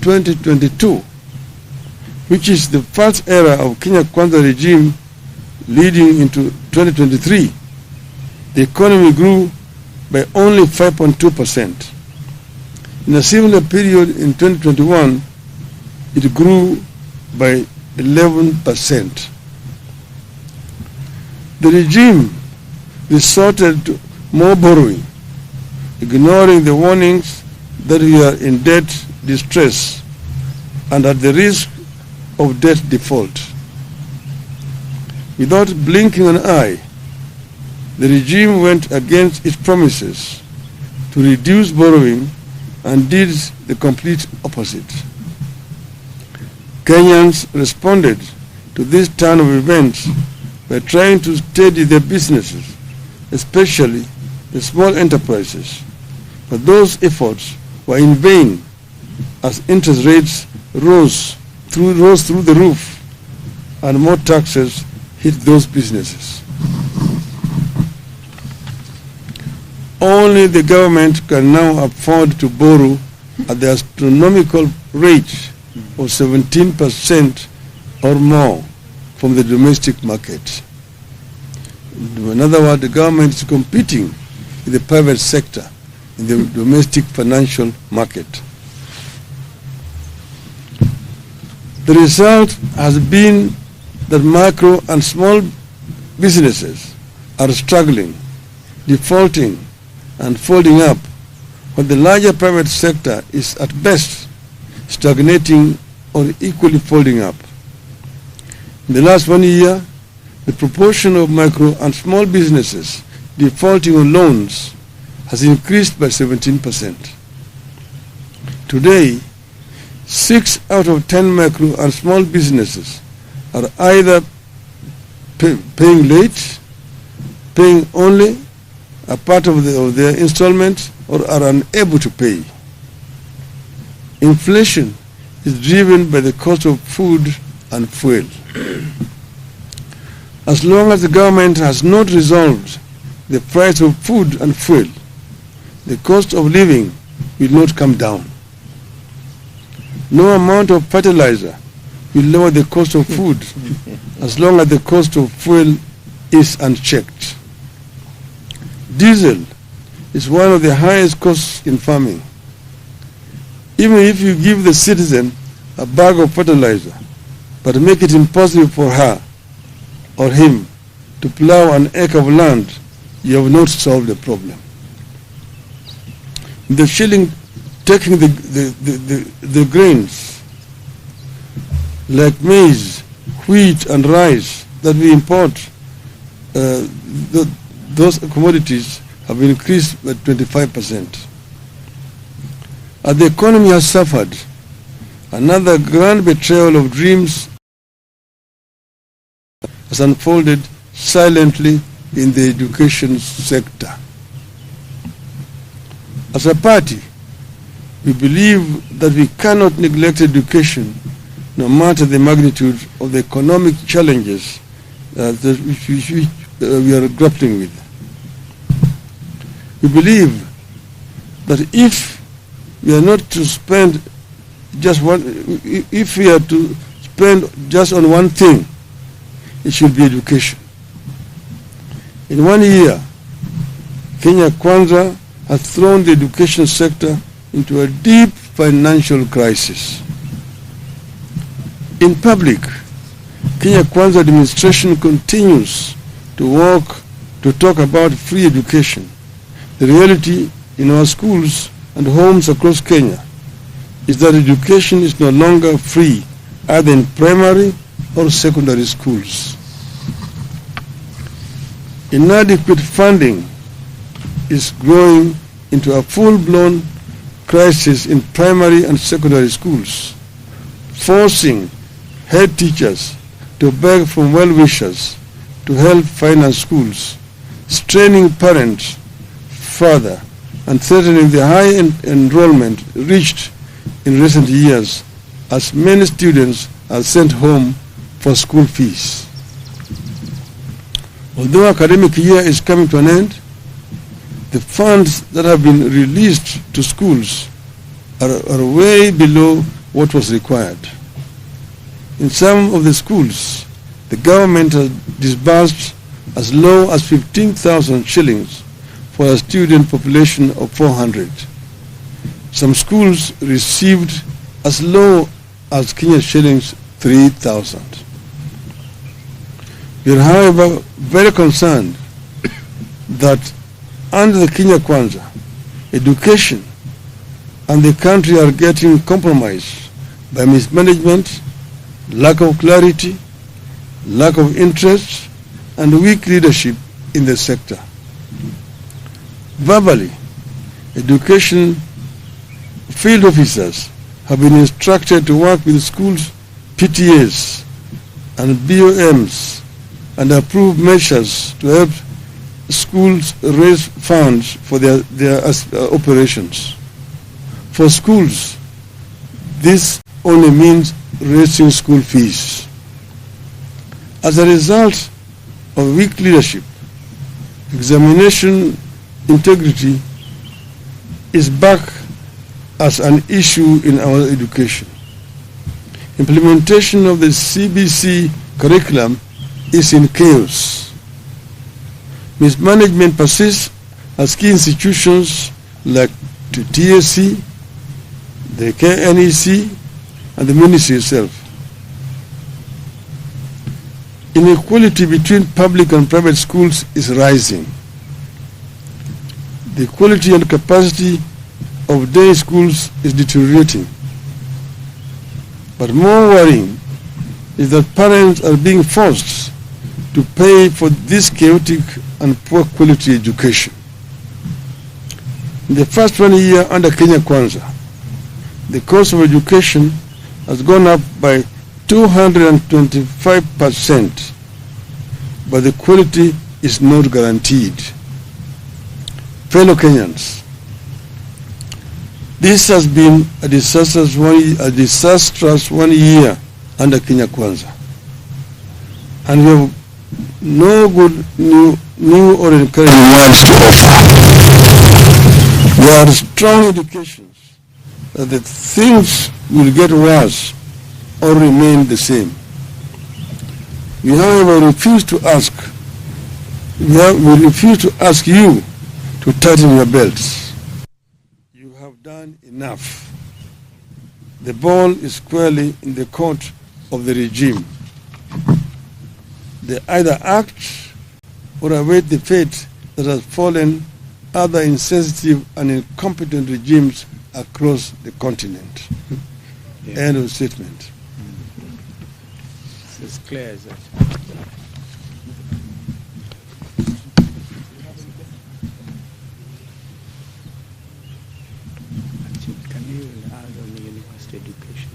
2022, which is the first era of Kenya Kwanza regime leading into 2023, the economy grew by only 5.2%. In a similar period in 2021, it grew by 11%. The regime resorted to more borrowing, ignoring the warnings that we are in debt distress and at the risk of debt default. Without blinking an eye, the regime went against its promises to reduce borrowing and did the complete opposite. Kenyans responded to this turn of events by trying to steady their businesses, especially the small enterprises. But those efforts were in vain as interest rates rose through the roof and more taxes hit those businesses. Only the government can now afford to borrow at the astronomical rate of 17% or more from the domestic market. In other words, the government is competing with the private sector in the domestic financial market. The result has been that micro and small businesses are struggling, defaulting, and folding up, while the larger private sector is at best stagnating or equally folding up. In the last 1 year, the proportion of micro and small businesses defaulting on loans has increased by 17%. Today, 6 out of 10 micro and small businesses are either paying late, paying only a part of their installments, or are unable to pay. Inflation is driven by the cost of food and fuel. As long as the government has not resolved the price of food and fuel, the cost of living will not come down. No amount of fertilizer will lower the cost of food as long as the cost of fuel is unchecked. Diesel is one of the highest costs in farming. Even if you give the citizen a bag of fertilizer, but make it impossible for her or him to plow an acre of land, you have not solved the problem. The shilling taking the grains like maize, wheat, and rice that we import, those commodities have increased by 25%. As the economy has suffered, another grand betrayal of dreams has unfolded silently in the education sector. As a party, we believe that we cannot neglect education no matter the magnitude of the economic challenges which we are grappling with. We believe that if we are not to spend just if we are to spend just on one thing, it should be education. In 1 year, Kenya Kwanza has thrown the education sector into a deep financial crisis. In public, Kenya Kwanza administration continues to talk about free education. The reality in our schools and homes across Kenya is that education is no longer free, either in primary or secondary schools. Inadequate funding is growing into a full-blown crisis in primary and secondary schools, forcing head teachers to beg from well-wishers to help finance schools, straining parents further, and threatening the high enrollment reached in recent years as many students are sent home for school fees. Although academic year is coming to an end, the funds that have been released to schools are way below what was required. In some of the schools, the government has disbursed as low as 15,000 shillings for a student population of 400. Some schools received as low as Kenya shillings 3,000. We are, however, very concerned that under the Kenya Kwanza, education and the country are getting compromised by mismanagement, lack of clarity, lack of interest, and weak leadership in the sector. Verbally, education field officers have been instructed to work with schools, PTAs, and BOMs and approve measures to help schools raise funds for their operations. For schools, this only means raising school fees. As a result of weak leadership, examination integrity is back as an issue in our education. Implementation of the CBC curriculum is in chaos. Mismanagement persists as key institutions like the TSC, the KNEC, and the ministry itself. Inequality between public and private schools is rising. The quality and capacity of day schools is deteriorating. But more worrying is that parents are being forced to pay for this chaotic and poor quality education. In the first 1 year under Kenya Kwanza, the cost of education has gone up by 225%, but the quality is not guaranteed. Fellow Kenyans, this has been a disastrous 1 year under Kenya Kwanza, and we have no good new or encouraging words to offer. There are strong indications that the things will get worse or remain the same. We, however, refuse to ask you to tighten your belts. You have done enough. The ball is squarely in the court of the regime. They either act or await the fate that has fallen other insensitive and incompetent regimes across the continent. Yeah. End of statement. It's as clear as that. Can you add on the university education?